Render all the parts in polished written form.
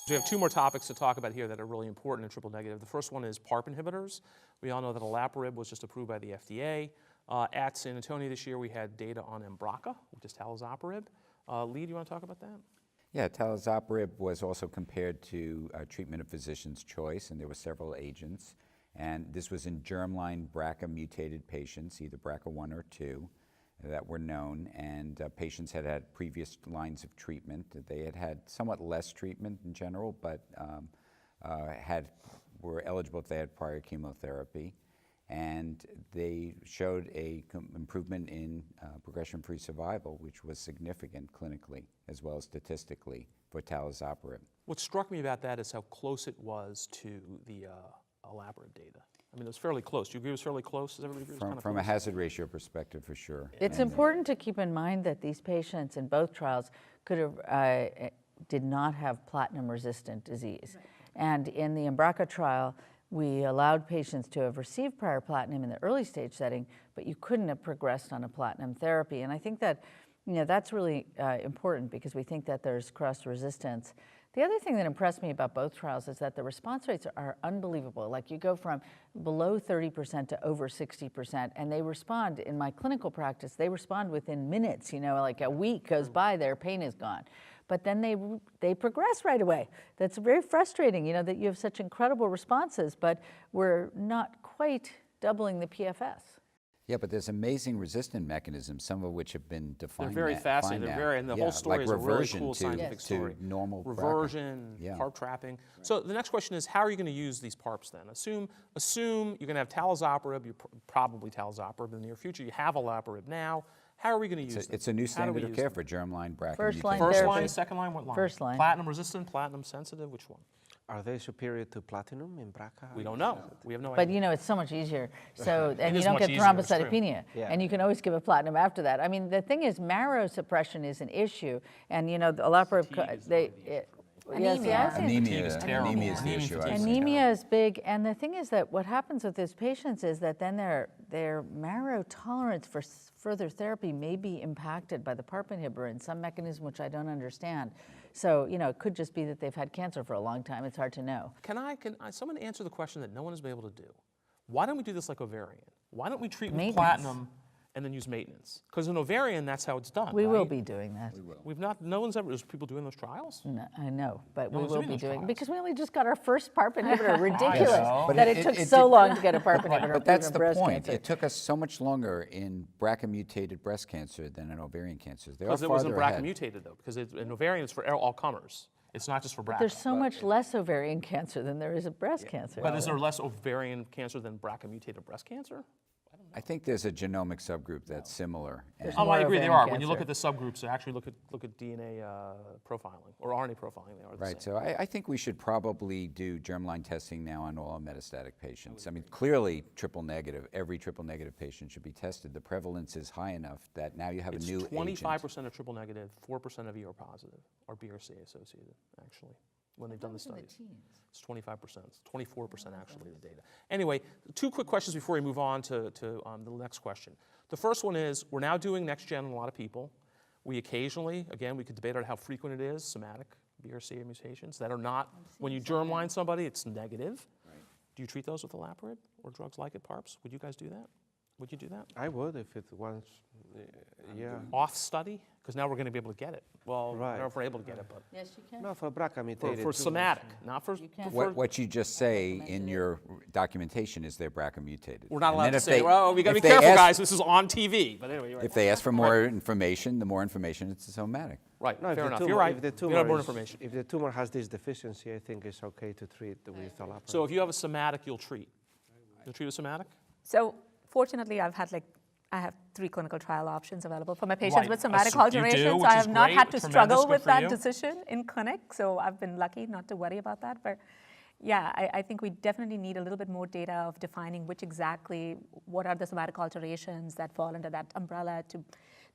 So we have two more topics to talk about here that are really important in triple negative. The first one is PARP inhibitors. We all know that olaparib was just approved by the FDA. At San Antonio this year, we had data on BRCA, which is talazoparib. Lee, do you want to talk about that? Yeah, talazoparib was also compared to treatment of physician's choice, and there were several agents. And this was in germline BRCA-mutated patients, either BRCA1 or 2, that were known. And patients had had previous lines of treatment. They had had somewhat less treatment in general, but were eligible if they had prior chemotherapy. And they showed a improvement in progression-free survival, which was significant clinically as well as statistically for talazoparib. What struck me about that is how close it was to the olaparib data. I mean, it was fairly close. Do you agree it was fairly close? Does everybody agree it was kind of From close? a hazard ratio perspective, for sure. It's important to keep in mind that these patients in both trials did not have platinum-resistant disease. Right. And in the BRCA trial, we allowed patients to have received prior platinum in the early stage setting, but you couldn't have progressed on a platinum therapy. And I think that, that's really important because we think that there's cross resistance. The other thing that impressed me about both trials is that the response rates are unbelievable. Like you go from below 30% to over 60%, and they respond, in my clinical practice, they respond within minutes, like a week goes by, their pain is gone. But then they progress right away. That's very frustrating, that you have such incredible responses, but we're not quite doubling the PFS. Yeah, but there's amazing resistant mechanisms, some of which have been defined. They're very fascinating. And the whole story is a really cool scientific story. To normal reversion, PARP trapping. Right. So the next question is, how are you going to use these PARPs then? Assume you're going to have talazoparib, probably talazoparib in the near future. You have olaparib now. How are we going to use them? It's a new standard of care for germline BRCA. First line, second line, what line? First line. Platinum resistant, platinum sensitive, which one? Are they superior to platinum in BRCA? We don't know. We have no idea. But it's so much easier. So and you don't get thrombocytopenia, and you can always give a platinum after that. I mean, the thing is, marrow suppression is an issue, and the olaparib Anemia is the issue. Anemia is big, and the thing is that what happens with these patients is that then their marrow tolerance for further therapy may be impacted by the PARP inhibitor in some mechanism which I don't understand. So it could just be that they've had cancer for a long time. It's hard to know. Can someone answer the question that no one has been able to do? Why don't we do this like ovarian? Why don't we treat with platinum and then use maintenance? Because in ovarian, that's how it's done. We will be doing that. We will. We've not. No one's ever. There's people doing those trials. No, I know, but we will be doing trials. because we only just got our first PARP inhibitor. Ridiculous that it took so long to get a PARP inhibitor. But that's the point. Cancer. It took us so much longer in BRCA-mutated breast cancer than in ovarian cancers. Because it wasn't BRCA-mutated though. Because in ovarian, it's for all comers. It's not just for BRCA. There's so much less ovarian cancer than there is of breast cancer. But is there less ovarian cancer than BRCA-mutated breast cancer? I think there's a genomic subgroup that's similar. I agree, there are. When you look at the subgroups, they actually look at DNA profiling or RNA profiling. They are the same. So I think we should probably do germline testing now on all metastatic patients. I mean, clearly every triple negative patient should be tested. The prevalence is high enough that now you have a new agent. 25% of triple negative, 4% of ER positive are BRCA associated, actually, when they've done the studies. It's 25%, it's 24% actually the data. Anyway, two quick questions before we move on to the next question. The first one is, we're now doing next gen on a lot of people. We occasionally, again, we could debate on how frequent it is, somatic BRCA mutations that are not, when you germline somebody, it's negative. Right. Do you treat those with olaparib or drugs like it, PARPs? Would you guys do that? Would you do that? I would if it was, yeah. Off study? Because now we're going to be able to get it. Well, I don't know if we're able to get it, but. Yes, you can. No, for BRCA-mutated. For somatic, not for. What you just say in your documentation is they're BRCA-mutated. We're not allowed to say, well, we got to be careful, guys. This is on TV. But anyway, if they ask for more information, the more information, it's somatic. Right, no, fair enough. You're right. If the tumor more information. If the tumor has this deficiency, I think it's okay to treat with olaparib. So if you have a somatic, you'll treat. You'll treat a somatic? So fortunately, I have 3 clinical trial options available for my patients with somatic alterations. I have not had to struggle with that decision in clinic, so I've been lucky not to worry about that. But yeah, I think we definitely need a little bit more data of defining what are the somatic alterations that fall under that umbrella to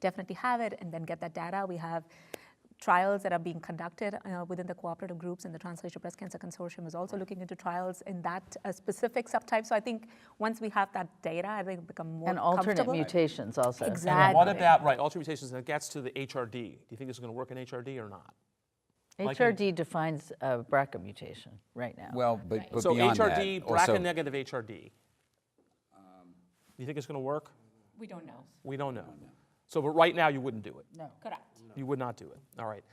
definitely have it and then get that data. We have trials that are being conducted within the cooperative groups, and the Translational Breast Cancer Consortium is also looking into trials in that specific subtype. So I think once we have that data, I think it'll become more and alternate mutations also. Exactly. And what about alternate mutations that gets to the HRD? Do you think this is going to work in HRD or not? Like HRD defines a BRCA mutation right now. Well, but So beyond HRD, that, also, BRCA negative HRD. You think it's going to work? We don't know. We don't know. So, but right now you wouldn't do it. No. Correct. You would not do it. All right.